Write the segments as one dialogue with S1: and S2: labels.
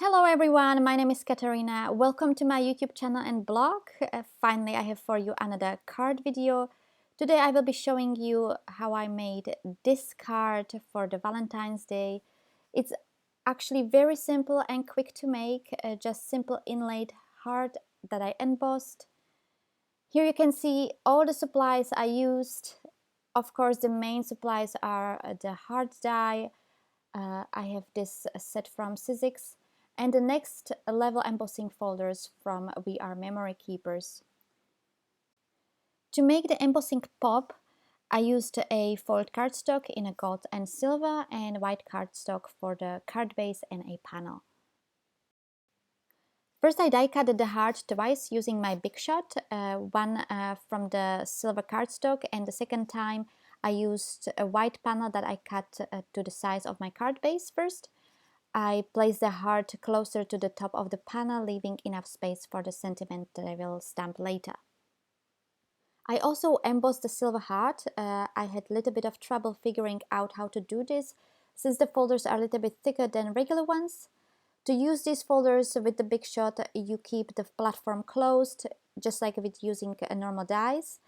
S1: Hello everyone, my name is Katarina. Welcome to my YouTube channel and blog. Finally, I have for you another card video. Today I will be showing you how I made this card for the Valentine's Day. It's actually very simple and quick to make, just simple inlaid heart that I embossed. Here you can see all the supplies I used. Of course, the main supplies are the heart die. I have this set from 𝗙𝗪𝗧𝗪𝗧. And the next level embossing folders from We Are Memory Keepers. To make the embossing pop, I used a foiled cardstock in a gold and silver and white cardstock for the card base and a panel. First I die cut the heart twice using my Big Shot, one from the silver cardstock, and the second time I used a white panel that I cut to the size of my card base first. I place the heart closer to the top of the panel, leaving enough space for the sentiment that I will stamp later. I also embossed the silver heart. I had a little bit of trouble figuring out how to do this, since the folders are a little bit thicker than regular ones. To use these folders with the Big Shot, you keep the platform closed, just like with using a normal dies,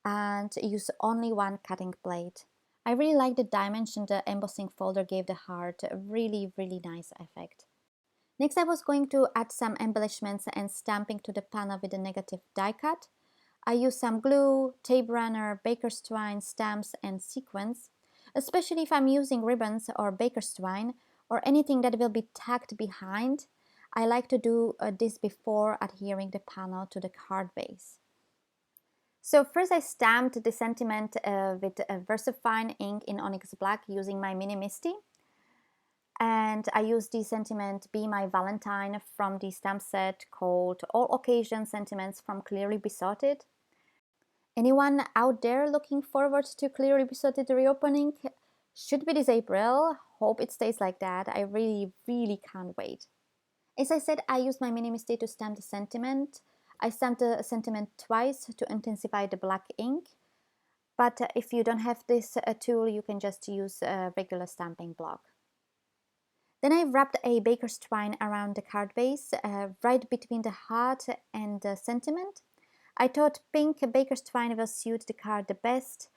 S1: and use only one cutting blade. I really like the dimension the embossing folder gave the heart, a really nice effect. Next I was going to add some embellishments and stamping to the panel with a negative die cut. I used some glue, tape runner, baker's twine, stamps and sequins. Especially if I'm using ribbons or baker's twine or anything that will be tacked behind, I like to do this before adhering the panel to the card base. So first I stamped the sentiment with a VersaFine ink in Onyx Black using my Mini Misty. And I used the sentiment Be My Valentine from the stamp set called All Occasion Sentiments from 𝗙𝗪𝗟𝗟𝗪𝗪. Anyone out there looking forward to 𝗙𝗪𝗟𝗪𝗪 reopening? Should be this April. Hope it stays like that. I really can't wait. As I said, I used my Mini Misty to stamp the sentiment. I stamped the sentiment twice to intensify the black ink, but if you don't have this tool, you can just use a regular stamping block. Then I wrapped a baker's twine around the card base, right between the heart and the sentiment. I thought pink baker's twine will suit the card the best,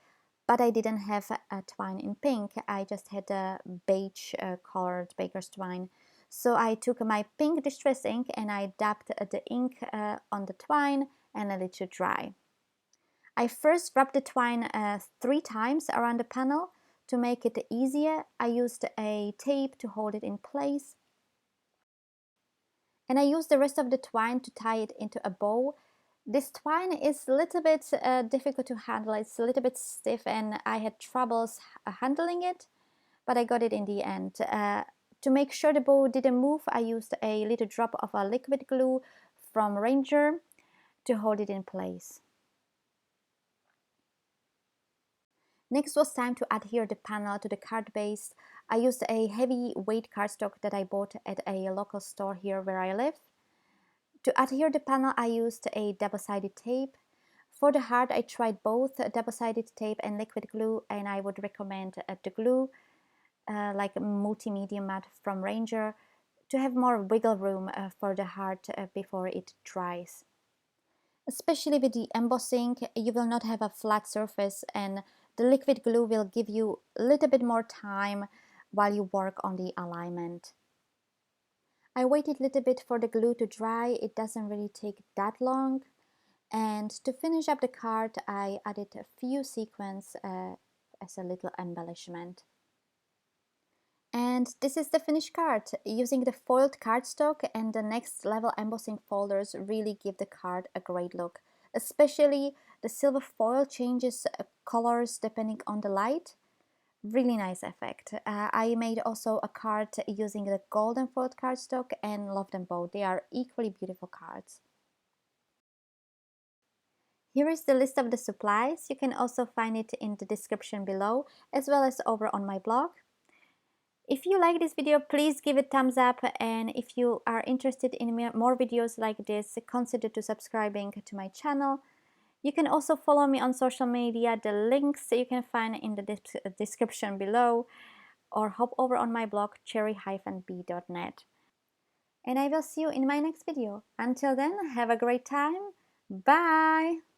S1: but I didn't have a twine in pink. I just had a beige colored baker's twine. So I took my pink distress ink and I dabbed the ink on the twine and let it to dry. I first wrapped the twine 3 times around the panel. To make it easier, I used a tape to hold it in place. And I used the rest of the twine to tie it into a bow. This twine is a little bit difficult to handle. It's a little bit stiff and I had troubles handling it, but I got it in the end. To make sure the bow didn't move, I used a little drop of a liquid glue from Ranger to hold it in place. Next was time to adhere the panel to the card base. I used a heavy weight cardstock that I bought at a local store here where I live. To adhere the panel, I used a double-sided tape. For the heart, I tried both double-sided tape and liquid glue, and I would recommend the glue, like multimedia mat from Ranger, to have more wiggle room for the heart before it dries. Especially with the embossing, you will not have a flat surface, and the liquid glue will give you a little bit more time while you work on the alignment. I waited a little bit for the glue to dry. It doesn't really take that long. And to finish up the card, I added a few sequins as a little embellishment. And this is the finished card. Using the foiled cardstock and the next level embossing folders really give the card a great look. Especially the silver foil changes colors depending on the light. Really nice effect. I made also a card using the golden foiled cardstock and love them both. They are equally beautiful cards. Here is the list of the supplies. You can also find it in the description below, as well as over on my blog. If you like this video, please give it a thumbs up, and if you are interested in more videos like this, consider to subscribing to my channel. You can also follow me on social media. The links you can find in the description below, or hop over on my blog cherry-bee.net. and I will see you in my next video. Until then, have a great time. Bye!